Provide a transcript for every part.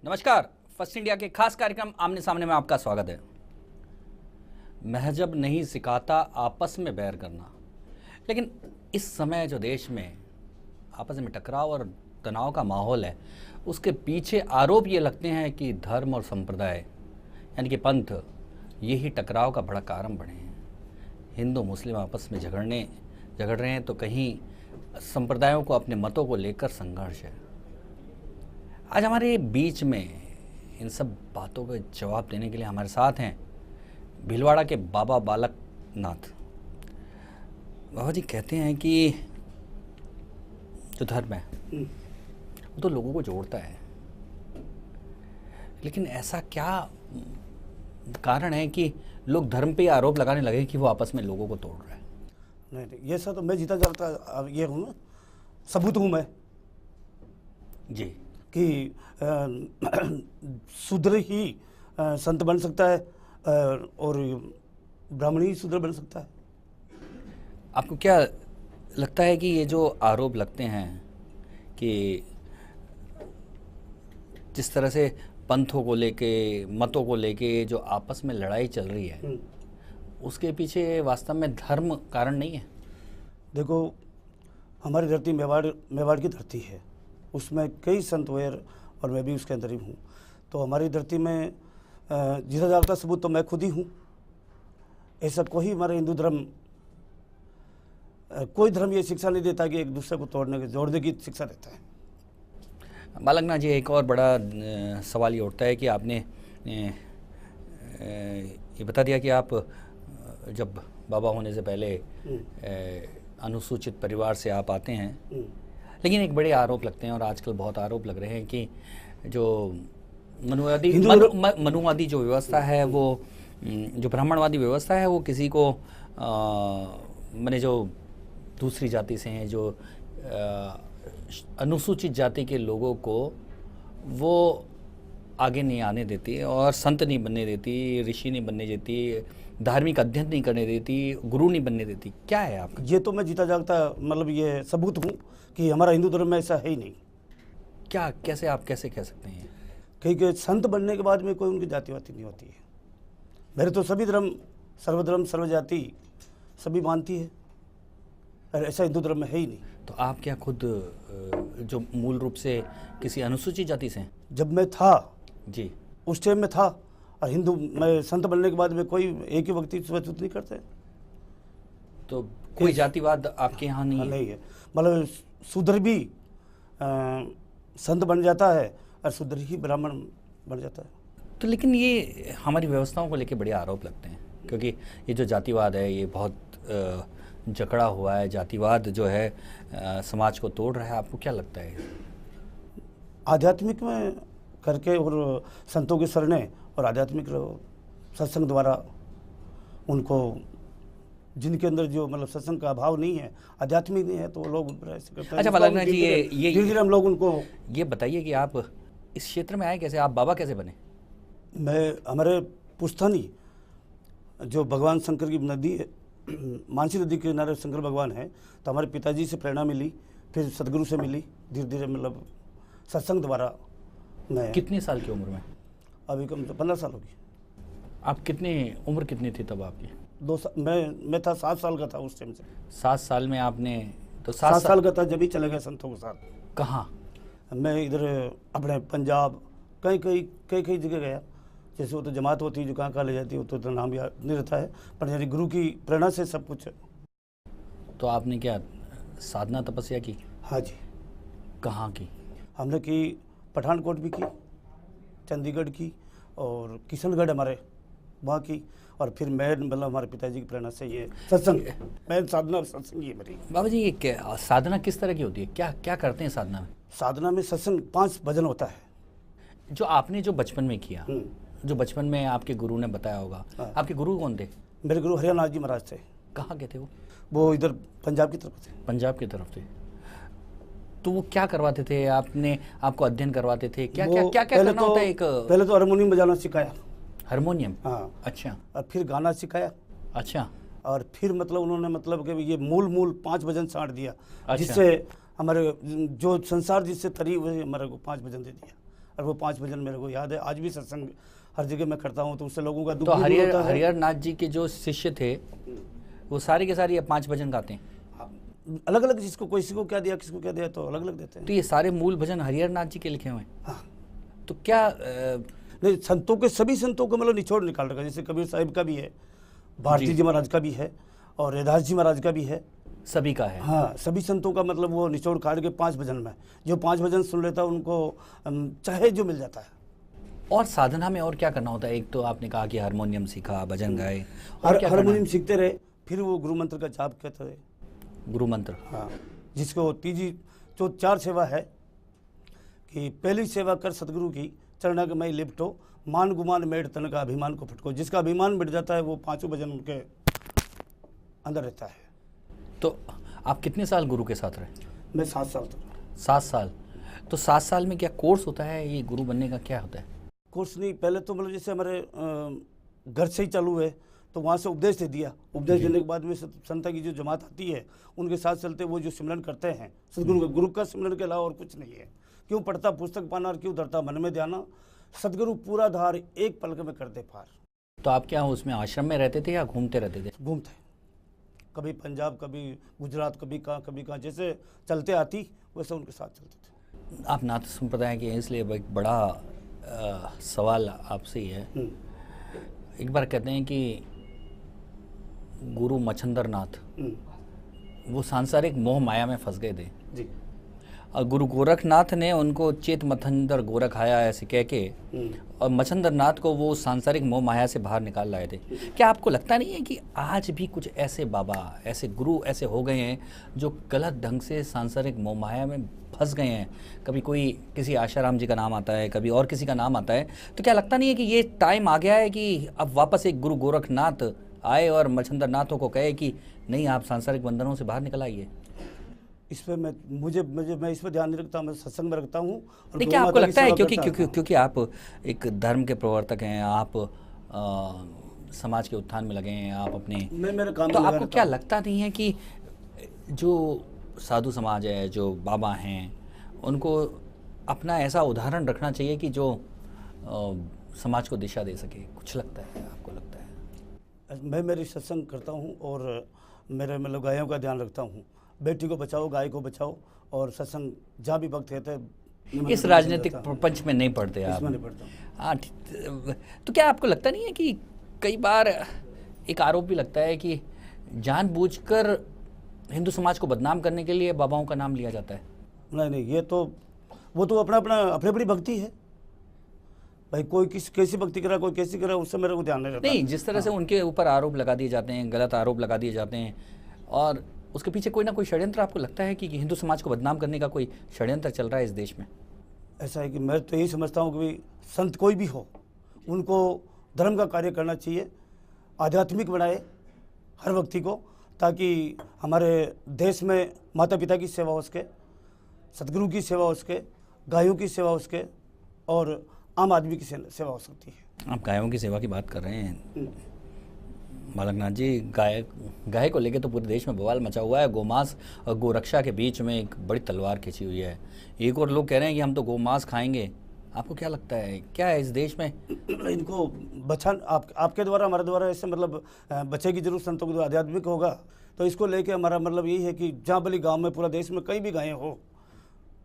नमस्कार। First India के खास कार्यक्रम आमने सामने में आपका स्वागत है। महजब नहीं सिखाता आपस में बैर करना, लेकिन इस समय जो देश में आपस में टकराव और तनाव का माहौल है, उसके पीछे आरोप ये लगते हैं कि धर्म और संप्रदाय यानी कि पंथ यही टकराव का बड़ा कारण बने हैं। हिंदू मुस्लिम आपस में झगड़ रहे हैं तो कहीं संप्रदायों को अपने मतों को लेकर संघर्ष है। आज हमारे बीच में इन सब बातों का जवाब देने के लिए हमारे साथ हैं भीलवाड़ा के बाबा बालक नाथ। बाबा जी कहते हैं कि जो धर्म है वो तो लोगों को जोड़ता है, लेकिन ऐसा क्या कारण है कि लोग धर्म पे आरोप लगाने लगे कि वो आपस में लोगों को तोड़ रहा है? नहीं, ये सब तो मैं जीता जाता ये हूँ ना, सबूत हूँ मैं जी कि शूद्र ही संत बन सकता है और ब्राह्मण ही शूद्र बन सकता है। आपको क्या लगता है कि ये जो आरोप लगते हैं कि जिस तरह से पंथों को लेके मतों को लेके जो आपस में लड़ाई चल रही है, उसके पीछे वास्तव में धर्म कारण नहीं है? देखो, हमारी धरती मेवाड़ की धरती है, उसमें कई संत हुए और मैं भी उसके अंदर ही हूँ। तो हमारी धरती में जीता जागता सबूत तो मैं खुद ही हूँ। ऐसा कोई हमारे हिंदू धर्म कोई धर्म ये शिक्षा नहीं देता कि एक दूसरे को जोड़ने की शिक्षा देता है। बालकनाथ जी, एक और बड़ा सवाल ये उठता है कि आपने ये बता दिया कि आप जब बाबा होने से पहले अनुसूचित परिवार से आप आते हैं, लेकिन एक बड़े आरोप लगते हैं और आजकल बहुत आरोप लग रहे हैं कि जो मनुवादी जो व्यवस्था है, वो जो ब्राह्मणवादी व्यवस्था है, वो किसी को माने जो दूसरी जाति से हैं, जो अनुसूचित जाति के लोगों को वो आगे नहीं आने देती और संत नहीं बनने देती, ऋषि नहीं बनने देती, धार्मिक अध्ययन नहीं करने देती, गुरु नहीं बनने देती। क्या है आपका? ये तो मैं जीता जागता मतलब ये सबूत हूँ कि हमारा हिंदू धर्म में ऐसा है ही नहीं। क्या, कैसे आप कैसे कह सकते हैं? क्योंकि संत बनने के बाद में कोई उनकी जातिवादी नहीं होती है। मेरे तो सभी धर्म सर्वधर्म सर्वजाति सभी मानती है, और ऐसा हिंदू धर्म में है ही नहीं। तो आप क्या खुद जो मूल रूप से किसी अनुसूचित जाति से हैं? जब मैं था जी, उस टाइम में था, और हिंदू मैं संत बनने के बाद में कोई एक ही व्यक्ति स्वतंत्र नहीं करते। तो कोई जातिवाद आपके यहाँ नहीं है? नहीं है, मतलब शूद्र भी संत बन जाता है और शूद्र ही ब्राह्मण बन जाता है। तो लेकिन ये हमारी व्यवस्थाओं को लेके बड़े आरोप लगते हैं, क्योंकि ये जो जातिवाद है ये बहुत जकड़ा हुआ है। जातिवाद जो है समाज को तोड़ रहा है। आपको क्या लगता है? आध्यात्मिक में करके और संतों की शरणें और आध्यात्मिक सत्संग द्वारा उनको, जिनके अंदर जो मतलब सत्संग का अभाव नहीं है, आध्यात्मिक नहीं है, तो वो लोग ऐसे करते हैं। अच्छा बालकनाथ जी, ये धीरे-धीरे हम लोग उनको ये बताइए कि आप इस क्षेत्र में आए कैसे? आप बाबा कैसे बने? मैं हमारे पुश्तैनी जो भगवान शंकर की नदी है, मानसी नदी के किनारे शंकर भगवान है, तो हमारे पिताजी से प्रेरणा मिली, फिर सदगुरु से मिली, धीरे धीरे मतलब सत्संग द्वारा। मैं कितने साल की उम्र में? अभी कम से 15 साल होगी। आप उम्र कितनी थी तब आपकी? 2 साल मैं था, 7 साल का था उस टाइम से। 7 साल में आपने तो 7 साल का था जब ही चले गए संतों के साथ। कहाँ? मैं इधर अपने पंजाब कई जगह गया। जैसे वो तो जमात होती है जो कहाँ ले जाती है, वो तो नाम याद नहीं रहता है, पर यानी गुरु की प्रेरणा से सब कुछ। तो आपने क्या साधना तपस्या की? हाँ जी। कहाँ की? हमने की पठानकोट भी की, चंडीगढ़ की, और किशनगढ़ हमारे वहाँ की, और फिर मैं मतलब हमारे पिताजी की प्रेरणा से ये सत्संग, मैं साधना और सत्संग ये मेरी। बाबा जी, ये साधना किस तरह की होती है? क्या क्या करते हैं साधना में? साधना में सत्संग 5 भजन होता है। जो आपने जो बचपन में किया, जो बचपन में आपके गुरु ने बताया होगा। हाँ। आपके गुरु कौन थे? मेरे गुरु हरियाणा जी महाराज थे। कहाँ के थे वो? वो इधर पंजाब की तरफ थे। पंजाब की तरफ थे। तो वो क्या करवाते थे? आपको अध्ययन करवाते थे? क्या क्या क्या क्या करना होता है? पहले तो हारमोनियम बजाना सिखाया। हारमोनियम? हाँ। अच्छा। और फिर गाना सिखाया। अच्छा। और फिर मतलब उन्होंने मतलब कि ये मूल 5 भजन छांट दिया। अच्छा। जिससे हमारे जो संसार जिससे तरी हुए हमारे को 5 भजन दे दिया। और वो 5 भजन मेरे को याद है। आज भी सत्संग हर जगह मैं करता हूँ तो उससे लोगों का दुख तो भी दूर होता है। हरिहर नाथ जी के जो शिष्य थे वो सारे के सारे ये 5 भजन गाते हैं। अलग अलग, जिसको किसी को क्या दिया, किसको क्या दिया, तो अलग अलग देते हैं। तो ये सारे मूल भजन हरिहर नाथ जी के लिखे हुए हैं। हाँ, तो क्या नहीं, संतों के सभी संतों को मतलब निचोड़ निकाल रखा है। जैसे कबीर साहिब का भी है, भारती जी महाराज का भी है और रैदास जी महाराज का भी है, सभी का है। हाँ, सभी संतों का मतलब वो निचोड़ काट के 5 भजन में, जो 5 भजन सुन लेता है उनको चाहे जो मिल जाता है। और साधना में और क्या करना होता है? एक तो आपने कहा कि हारमोनियम सीखा, भजन गाए, और क्या करना हारमोनियम है? सीखते रहे, फिर वो गुरु मंत्र का जाप कहते रहे। गुरु मंत्र, हाँ, जिसको तीजी जो 4 सेवा है कि पहली सेवा कर सतगुरु की, चरणा के मई लिपटो, मान गुमान मेड़ तन का अभिमान को फटको। जिसका अभिमान मिट जाता है वो 5 भजन उनके अंदर रहता है। तो आप कितने साल गुरु के साथ रहे? मैं 7 साल तक। 7 साल। तो 7 साल में क्या कोर्स होता है? ये गुरु बनने का क्या होता है? कोर्स नहीं, पहले तो मतलब जैसे हमारे घर से ही चालू है, तो वहाँ से उपदेश दे दिया। उपदेश देने के बाद में संता की जो जमात आती है उनके साथ चलते वो जो सिमरन करते हैं सदगुरु का, गुरु का सिमरन के अलावा और कुछ नहीं है। क्यों पढ़ता पुस्तक पाना और क्यों धरता मन में ध्याना, सदगुरु पूरा धार एक पलक में कर दे पार। तो आप क्या उसमें आश्रम में रहते थे या घूमते रहते थे? घूमते, कभी पंजाब, कभी गुजरात, कभी कहाँ, जैसे चलते आती वैसे उनके साथ चलते थे। आप नाथ संप्रदाय के हैं, इसलिए एक बड़ा सवाल आपसे ही है। एक बार कहते हैं कि गुरु मच्छंदर नाथ वो सांसारिक मोह माया में फंस गए थे जी, और गुरु गोरखनाथ ने उनको चेत मच्छंदर गोरख आया ऐसे कह के और मच्छंदर नाथ को वो सांसारिक मोह माया से बाहर निकाल लाए थे। क्या आपको लगता नहीं है कि आज भी कुछ ऐसे बाबा, ऐसे गुरु ऐसे हो गए हैं जो गलत ढंग से सांसारिक मोह माया में फंस गए हैं? कभी कोई किसी आशाराम जी का नाम आता है, कभी और किसी का नाम आता है, तो क्या लगता नहीं है कि ये टाइम आ गया है कि अब वापस एक गुरु गोरखनाथ आए और मच्छंदर नाथों को कहे कि नहीं, आप सांसारिक बंधनों से बाहर निकल आइए? इस पर मैं इस पर ध्यान नहीं रखता, मैं सत्संग में रखता हूँ। और नहीं, क्या आपको लगता है क्योंकि क्योंकि आप एक धर्म के प्रवर्तक हैं, आप समाज के उत्थान में लगे हैं, आप अपने मैं मेरे काम तो में लगा आपको रहता क्या हूँ। लगता नहीं है कि जो साधु समाज है, जो बाबा हैं, उनको अपना ऐसा उदाहरण रखना चाहिए कि जो समाज को दिशा दे सके? कुछ लगता है, आपको लगता है? मैं मेरी सत्संग करता हूँ और मेरे मतलब गायों का ध्यान रखता हूँ। बेटी को बचाओ, गाय को बचाओ, और सत्संग जहाँ भी वक्त रहता है। इस राजनीतिक प्रपंच में नहीं पढ़ते आप? इसमें नहीं पढ़ता हूँ। हाँ, तो क्या आपको लगता नहीं है कि कई बार एक आरोप भी लगता है कि जानबूझकर हिंदू समाज को बदनाम करने के लिए बाबाओं का नाम लिया जाता है? नहीं, ये तो वो तो अपनी अपनी भक्ति है भाई। कोई कैसी भक्ति करा, कोई कैसी करा, उससे मेरे को ध्यान नहीं रहता। नहीं, जिस तरह से उनके ऊपर आरोप लगा दिए जाते हैं, गलत आरोप लगा दिए जाते हैं, और उसके पीछे कोई ना कोई षड्यंत्र आपको लगता है कि हिंदू समाज को बदनाम करने का कोई षड्यंत्र चल रहा है इस देश में? ऐसा है कि मैं तो यही समझता हूँ कि संत कोई भी हो, उनको धर्म का कार्य करना चाहिए, आध्यात्मिक बनाए हर व्यक्ति को, ताकि हमारे देश में माता पिता की सेवा हो सके, सतगुरु की सेवा हो सके, गायों की सेवा हो सके, और आम आदमी की सेवा हो सकती है। आप गायों की सेवा की बात कर रहे हैं बालकनाथ जी। गाय को लेकर तो पूरे देश में बवाल मचा हुआ है। गोमांस और गोरक्षा के बीच में एक बड़ी तलवार खींची हुई है। एक और लोग कह रहे हैं कि हम तो गोमांस खाएंगे। आपको क्या लगता है, क्या है इस देश में इनको आपके द्वारा, हमारे द्वारा ऐसे मतलब बचेगी जरूर, संतों के द्वारा आध्यात्मिक होगा। तो इसको लेके हमारा मतलब यही है कि जहाँ भले गांव में, पूरा देश में कहीं भी गायें हो,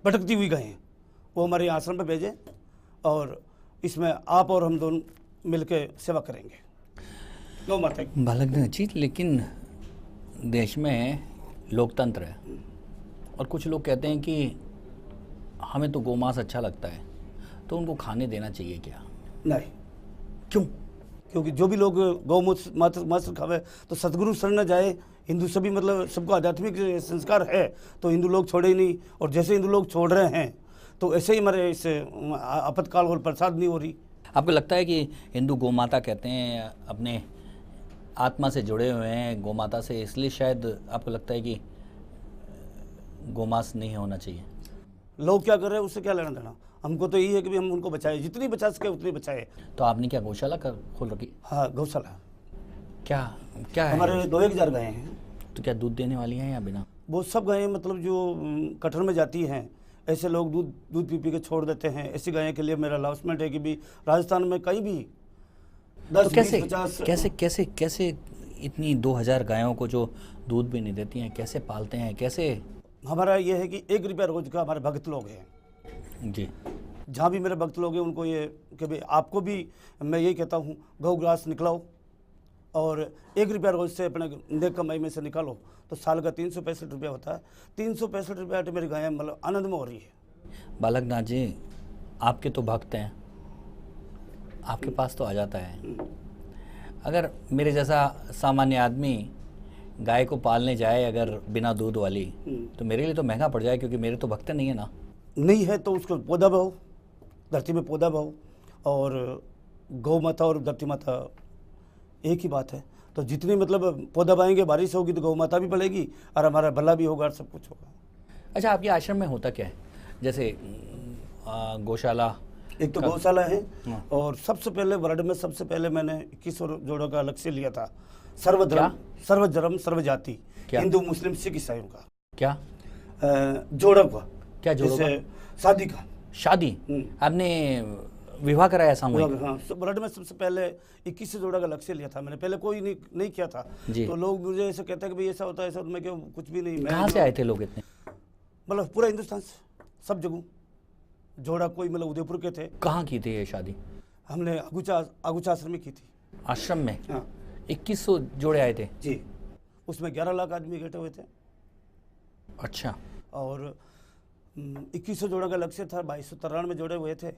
भटकती हुई गायें, वो हमारे आश्रम पे भेजें, और इसमें आप और हम दोनों मिलकर सेवा करेंगे। गौ माता की। बालकनाथ जी, लेकिन देश में लोकतंत्र है और कुछ लोग कहते हैं कि हमें तो गोमांस अच्छा लगता है, तो उनको खाने देना चाहिए क्या? नहीं। क्यों? क्योंकि जो भी लोग गौ मांस खावे तो सतगुरु शरण न जाए। हिंदू सभी मतलब सबको आध्यात्मिक संस्कार है, तो हिंदू लोग छोड़े ही नहीं। और जैसे हिंदू लोग छोड़ रहे हैं, तो ऐसे ही हमारे इस आपातकाल और प्रसाद नहीं हो रही। आपको लगता है कि हिंदू गोमाता कहते हैं, अपने आत्मा से जुड़े हुए हैं गोमाता से, इसलिए शायद आपको लगता है कि गोमांस नहीं होना चाहिए? लोग क्या कर रहे हैं उससे क्या लेना देना, हमको तो यही है कि भी हम उनको बचाए, जितनी बचा सके उतनी बचाए। तो आपने क्या गौशाला खोल रखी? हाँ, गौशाला। क्या क्या है? हमारे 2-1000 गायें हैं। तो क्या दूध देने वाली हैं या बिना? वो सब गायें मतलब जो कटहर में जाती हैं, ऐसे लोग दूध दूध पी के छोड़ देते हैं। ऐसी गायों के लिए मेरा अनाउंसमेंट है कि भी राजस्थान में कहीं भी 10, तो कैसे 20, 50 कैसे कैसे कैसे इतनी 2000 गायों को जो दूध भी नहीं देती हैं कैसे पालते हैं, कैसे? हमारा ये है कि 1 रुपया रोज का हमारे भक्त लोग हैं जी। जहाँ भी मेरे भक्त लोग हैं उनको ये कि भाई आपको भी मैं यही कहता हूँ गौ ग्रास निकलाओ और 1 रुपया रोज से अपने नेक कमाई में से निकालो तो साल का 365 रुपया होता है। 365 रुपया तो मेरी गायें मतलब आनंद में हो रही है। बालकनाथ जी, आपके तो भक्त हैं, आपके पास तो आ जाता है। अगर मेरे जैसा सामान्य आदमी गाय को पालने जाए अगर बिना दूध वाली, तो मेरे लिए तो महंगा पड़ जाए, क्योंकि मेरे तो भक्त नहीं है ना। नहीं है तो उसको पौधा भाव, धरती में पौधा भाव, और गौ माता और धरती माता एक ही बात है। तो जितनी मतलब पौधा पाएंगे, बारिश होगी तो गौ माता भी पड़ेगी और हमारा भला भी होगा और सब कुछ होगा। अच्छा, आपके आश्रम में होता क्या है? जैसे गौशाला, एक तो गौशाला है और सबसे पहले वर्ल्ड में सबसे पहले मैंने 2100 जोड़ों का लक्ष्य लिया था। सर्वधर्म सर्वजाति, हिंदू मुस्लिम सिख ईसाइयों का। क्या जोड़ों का? क्या जोड़ों का? शादी का। शादी? आपने विवाह कराया सामूहिक? हाँ, वर्ल्ड में सबसे पहले 21 जोड़ा का लक्ष्य लिया था मैंने। पहले कोई नहीं किया था। तो लोग मुझे ऐसे कहते हैं कि भाई ऐसा होता है, ऐसा। मैं क्यों, कुछ भी नहीं। कहाँ से आए थे लोग इतने? मतलब पूरा हिंदुस्तान से, सब जगह जोड़ा। कोई मतलब उदयपुर के थे। कहाँ की थी ये शादी? हमने आगुचा आश्रम में की थी। आश्रम में? हाँ। 2100 जोड़े आए थे जी। उसमें 11 लाख आदमी इकट्ठे हुए थे। अच्छा। और 2100 जोड़ा का लक्ष्य था, 2293 जोड़े हुए थे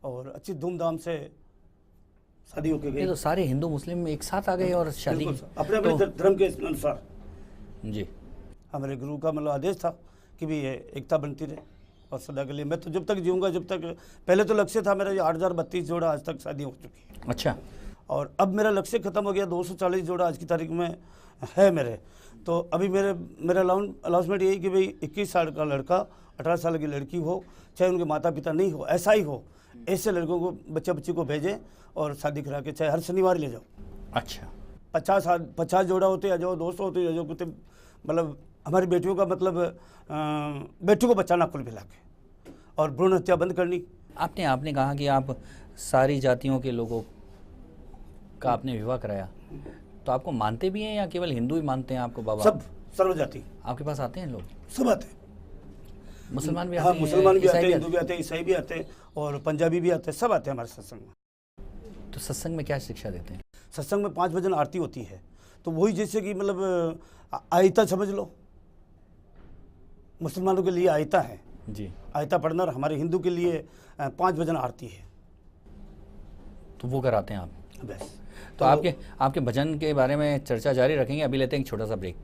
और अच्छी धूमधाम से शादी होके गई। ये तो सारे हिंदू मुस्लिम एक साथ आ गए और शादी अपने अपने धर्म के अनुसार। जी। हमारे गुरु का मतलब आदेश था कि भी ये एकता बनती रहे और सदा के लिए। मैं तो जब तक जीऊँगा, जब तक, पहले तो लक्ष्य था मेरा ये 8032 जोड़ा, आज तक शादी हो चुकी है। अच्छा। और अब मेरा लक्ष्य खत्म हो गया, 240 जोड़ा आज की तारीख में है मेरे। तो अभी मेरा अनाउंसमेंट यही कि भाई 21 साल का लड़का, 18 साल की लड़की हो, चाहे उनके माता पिता नहीं हो, ऐसा ही हो, ऐसे लड़कों को, बच्ची को भेजें और शादी करा के चाहे हर शनिवार ले जाओ। अच्छा। 50 जोड़ा होते आ जाओ, 200 होते आ जाओ, कुछ मतलब हमारी बेटियों का मतलब बेटियों को बचाना कुल मिला के, और भ्रूण हत्या बंद करनी। आपने कहा कि आप सारी जातियों के लोगों का आपने विवाह कराया, तो आपको मानते भी हैं या केवल हिंदू ही मानते हैं आपको बाबा? सब, सर्वजाति। आपके पास आते हैं लोग? सब आते हैं। मुसलमान भी आते हाँ, हैं? मुसलमान भी आते हैं, हिंदू भी आते हैं, ईसाई भी आते हैं और पंजाबी भी आते हैं, सब आते हैं हमारे सत्संग में। तो सत्संग में क्या शिक्षा देते हैं? सत्संग में 5 भजन आरती होती है। तो वही जैसे कि मतलब आयता समझ लो, मुसलमानों के लिए आयता है जी, आयता पढ़ना, और हमारे हिंदू के लिए 5 भजन आरती है। तो वो कराते हैं आप? बस। तो आपके भजन के बारे में चर्चा जारी रखेंगे, अभी लेते हैं एक छोटा सा ब्रेक।